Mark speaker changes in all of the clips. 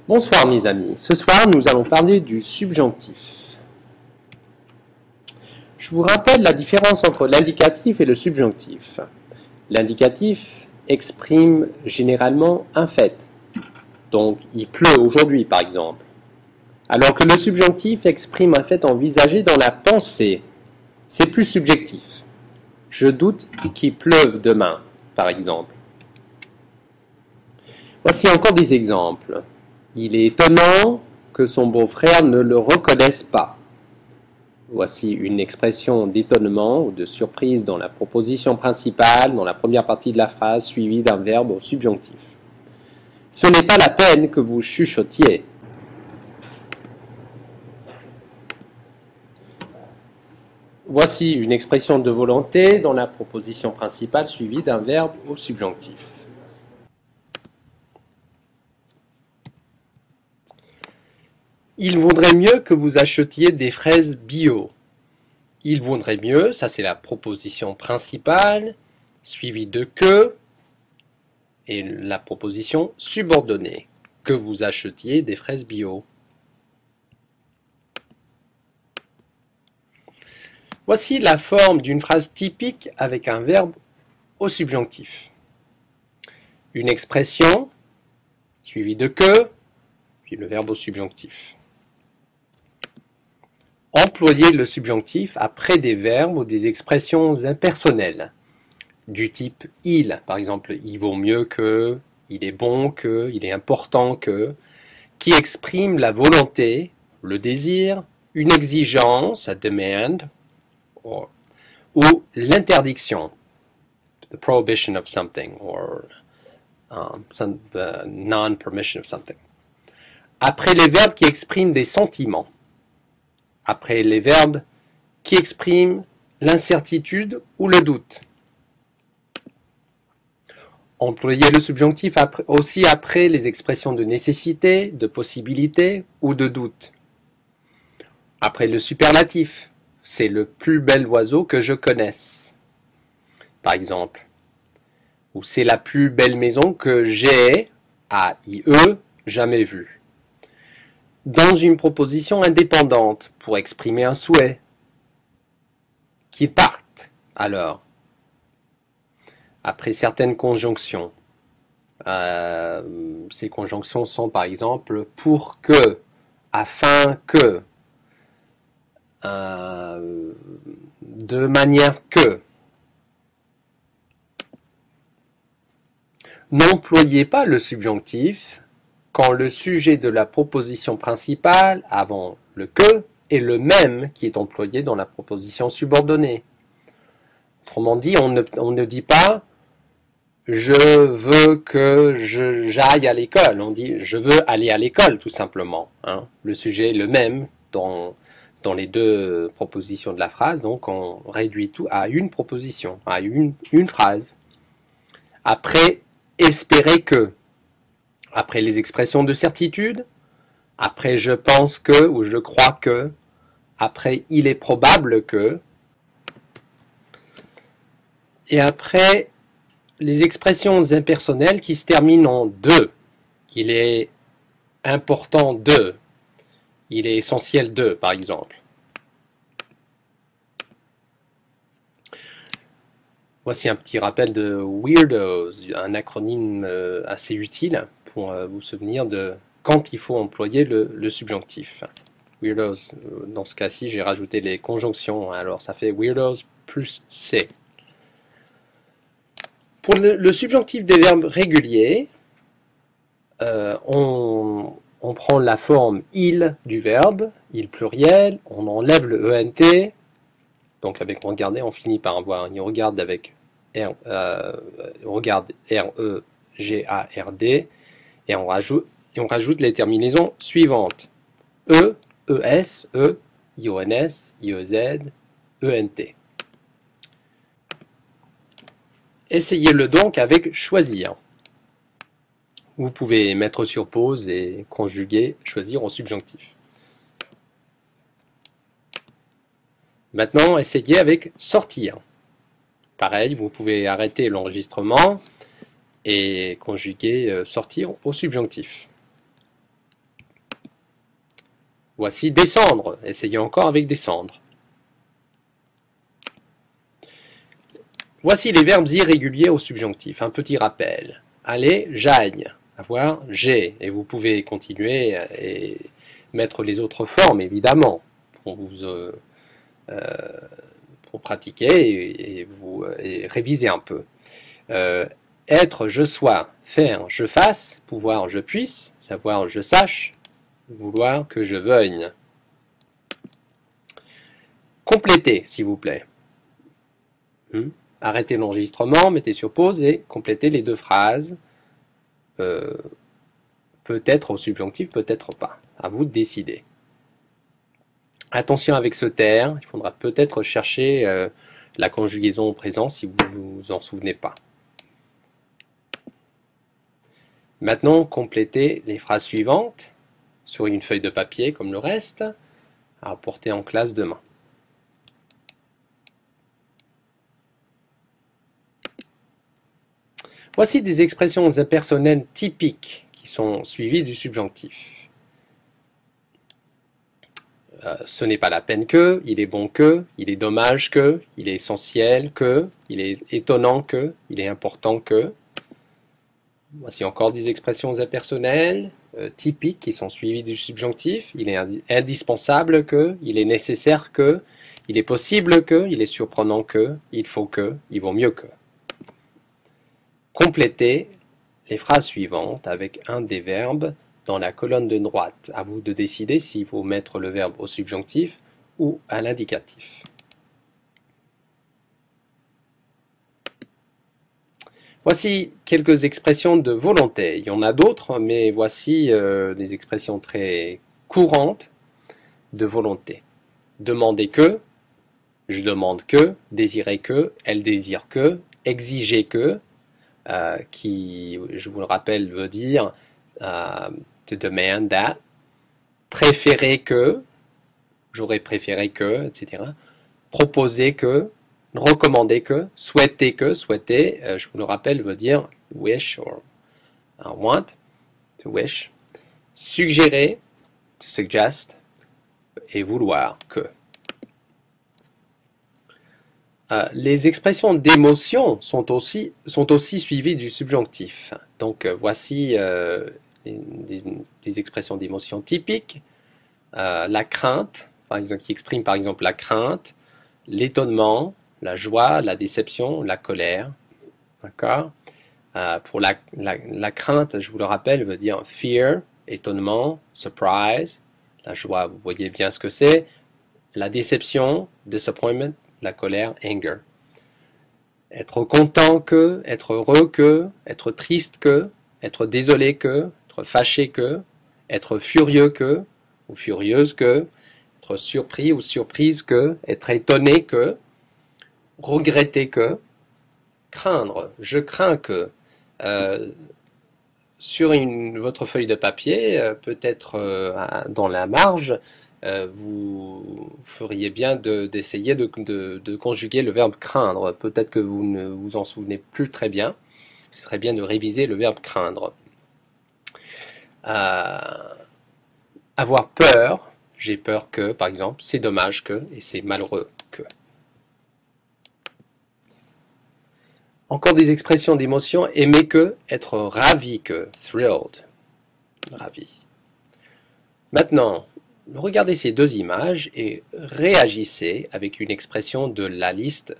Speaker 1: Bonsoir mes amis, ce soir nous allons parler du subjonctif. Je vous rappelle la différence entre l'indicatif et le subjonctif. L'indicatif exprime généralement un fait, donc il pleut aujourd'hui par exemple, alors que le subjonctif exprime un fait envisagé dans la pensée. C'est plus subjectif. Je doute qu'il pleuve demain, par exemple. Voici encore des exemples. Il est étonnant que son beau-frère ne le reconnaisse pas. Voici une expression d'étonnement ou de surprise dans la proposition principale, dans la première partie de la phrase, suivie d'un verbe au subjonctif. Ce n'est pas la peine que vous chuchotiez. Voici une expression de volonté dans la proposition principale, suivie d'un verbe au subjonctif. Il vaudrait mieux que vous achetiez des fraises bio. Il vaudrait mieux, ça c'est la proposition principale, suivie de que, et la proposition subordonnée, que vous achetiez des fraises bio. Voici la forme d'une phrase typique avec un verbe au subjonctif. Une expression, suivie de que, puis le verbe au subjonctif. Employez le subjonctif après des verbes ou des expressions impersonnelles, du type il, par exemple, il vaut mieux que, il est bon que, il est important que, qui exprime la volonté, le désir, une exigence, a demand, ou l'interdiction, the prohibition of something, or the non-permission of something. Après les verbes qui expriment des sentiments, après les verbes qui expriment l'incertitude ou le doute. Employez le subjonctif aussi après les expressions de nécessité, de possibilité ou de doute. Après le superlatif, c'est le plus bel oiseau que je connaisse, par exemple. Ou c'est la plus belle maison que j'ai, A-I-E, jamais vue. Dans une proposition indépendante, pour exprimer un souhait. Qu'ils partent, alors. Après certaines conjonctions. Ces conjonctions sont par exemple pour que, afin que, de manière que. N'employez pas le subjonctif quand le sujet de la proposition principale avant le que est le même qui est employé dans la proposition subordonnée. Autrement dit, on ne dit pas je veux que j'aille à l'école. On dit je veux aller à l'école, tout simplement. Hein. Le sujet est le même dans les deux propositions de la phrase, donc on réduit tout à une proposition, à une phrase. Après, espérer que. Après les expressions de certitude. Après je pense que ou je crois que. Après il est probable que. Et après les expressions impersonnelles qui se terminent en de. Il est important de. Il est essentiel de, par exemple. Voici un petit rappel de Weirdos, un acronyme assez utile pour vous souvenir de quand il faut employer le subjonctif. Weirdos, dans ce cas-ci, j'ai rajouté les conjonctions, alors ça fait Weirdos plus C. Pour le subjonctif des verbes réguliers, on prend la forme il du verbe, il pluriel, on enlève le ENT, donc avec regarder, on finit par avoir, il regarde avec on regarde R-E-G-A-R-D, et on rajoute les terminaisons suivantes. E, ES, E, IONS, IEZ, ENT. Essayez-le donc avec choisir. Vous pouvez mettre sur pause et conjuguer choisir au subjonctif. Maintenant, essayez avec sortir. Pareil, vous pouvez arrêter l'enregistrement et conjuguer sortir au subjonctif. Voici descendre. Essayez encore avec descendre. Voici les verbes irréguliers au subjonctif. Un petit rappel. Aller, j'aille. Avoir, j'ai. Et vous pouvez continuer et mettre les autres formes, évidemment, pour pratiquer et réviser un peu. Être, je sois. Faire, je fasse. Pouvoir, je puisse. Savoir, je sache. Vouloir, que je veuille. Complétez, s'il vous plaît. Arrêtez l'enregistrement, mettez sur pause et complétez les deux phrases. Peut-être au subjonctif, peut-être pas. À vous de décider. Attention avec ce terme, il faudra peut-être chercher la conjugaison au présent si vous ne vous en souvenez pas. Maintenant, complétez les phrases suivantes sur une feuille de papier comme le reste, à apporter en classe demain. Voici des expressions impersonnelles typiques qui sont suivies du subjonctif. Ce n'est pas la peine que, il est bon que, il est dommage que, il est essentiel que, il est étonnant que, il est important que. Voici encore des expressions impersonnelles typiques qui sont suivies du subjonctif. Il est indispensable que, il est nécessaire que, il est possible que, il est surprenant que, il faut que, il vaut mieux que. Complétez les phrases suivantes avec un des verbes dans la colonne de droite. À vous de décider s'il faut mettre le verbe au subjonctif ou à l'indicatif. Voici quelques expressions de volonté. Il y en a d'autres, mais voici des expressions très courantes de volonté. Demander que, je demande que, désirer que, elle désire que, exiger que, qui, je vous le rappelle, veut dire to demand that, préférer que, j'aurais préféré que, etc. Proposer que, recommander que, souhaiter, je vous le rappelle, veut dire wish or want, to wish, suggérer, to suggest, et vouloir que. Les expressions d'émotion sont aussi suivies du subjonctif. Donc voici des expressions d'émotion typiques. La crainte, par exemple, qui exprime par exemple la crainte, l'étonnement, la joie, la déception, la colère. D'accord. Pour la crainte, je vous le rappelle, veut dire fear, étonnement, surprise. La joie, vous voyez bien ce que c'est. La déception, disappointment. La colère, anger. Être content que, être heureux que, être triste que, être désolé que, être fâché que, être furieux que, ou furieuse que, être surpris ou surprise que, être étonné que, regretter que, craindre, je crains que. Sur votre feuille de papier, peut-être dans la marge, vous feriez bien d'essayer de conjuguer le verbe craindre. Peut-être que vous ne vous en souvenez plus très bien. Ce serait bien de réviser le verbe craindre. Avoir peur, j'ai peur que, par exemple, c'est dommage que, et c'est malheureux que. Encore des expressions d'émotion, aimer que, être ravi que, thrilled, ravi. Maintenant, regardez ces deux images et réagissez avec une expression de la liste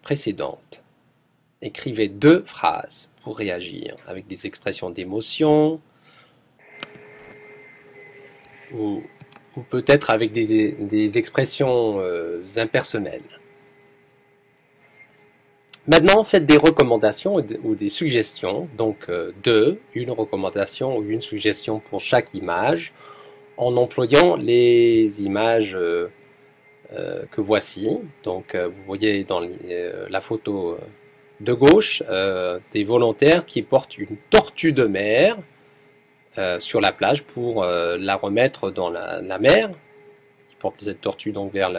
Speaker 1: précédente. Écrivez deux phrases pour réagir avec des expressions d'émotion ou peut-être avec des expressions impersonnelles. Maintenant, faites des recommandations ou des suggestions, donc une recommandation ou une suggestion pour chaque image, en employant les images que voici. Donc vous voyez dans la photo de gauche des volontaires qui portent une tortue de mer sur la plage pour la remettre dans la mer, qui portent cette tortue donc vers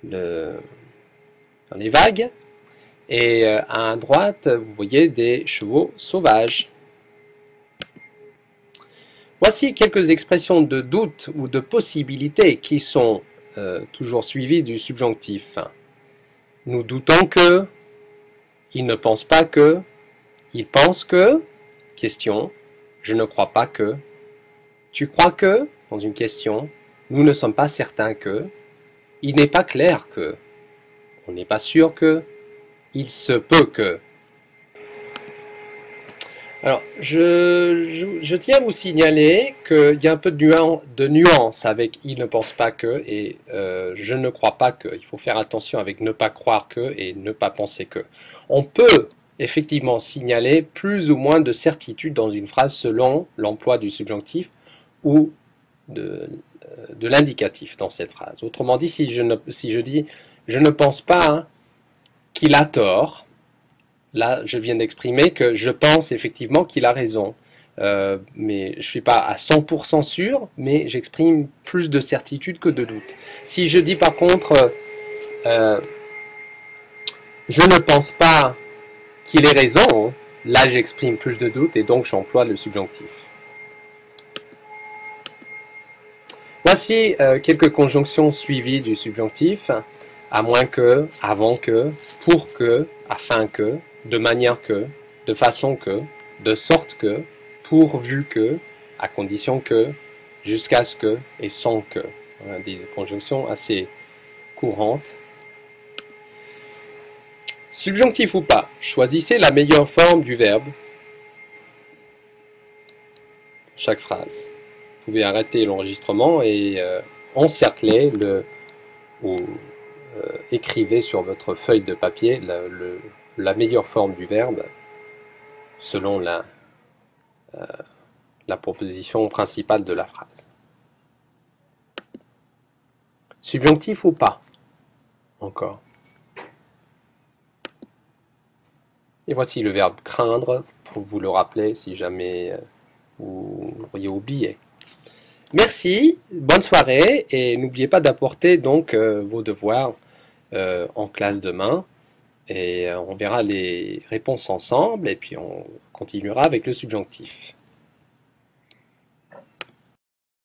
Speaker 1: dans les vagues. Et à droite, vous voyez des chevaux sauvages. Voici quelques expressions de doute ou de possibilité qui sont toujours suivies du subjonctif. Nous doutons que, il ne pense pas que, il pense que, question, je ne crois pas que, tu crois que, dans une question, nous ne sommes pas certains que, il n'est pas clair que, on n'est pas sûr que, il se peut que. Alors, je tiens à vous signaler qu'il y a un peu de nuance avec il ne pense pas que et je ne crois pas que. Il faut faire attention avec ne pas croire que et ne pas penser que. On peut effectivement signaler plus ou moins de certitude dans une phrase selon l'emploi du subjonctif ou de l'indicatif dans cette phrase. Autrement dit, si je dis je ne pense pas qu'il a tort, là, je viens d'exprimer que je pense effectivement qu'il a raison. Mais je ne suis pas à 100% sûr, mais j'exprime plus de certitude que de doute. Si je dis par contre, je ne pense pas qu'il ait raison, là j'exprime plus de doute et donc j'emploie le subjonctif. Voici quelques conjonctions suivies du subjonctif. À moins que, avant que, pour que, afin que, de manière que, de façon que, de sorte que, pourvu que, à condition que, jusqu'à ce que et sans que. Voilà, des conjonctions assez courantes. Subjonctif ou pas, choisissez la meilleure forme du verbe. Chaque phrase. Vous pouvez arrêter l'enregistrement et encercler ou écrivez sur votre feuille de papier la meilleure forme du verbe selon la proposition principale de la phrase. Subjonctif ou pas? Encore. Et voici le verbe craindre, pour vous le rappeler si jamais vous l'auriez oublié. Merci, bonne soirée et n'oubliez pas d'apporter donc vos devoirs en classe demain et on verra les réponses ensemble et puis on continuera avec le subjonctif.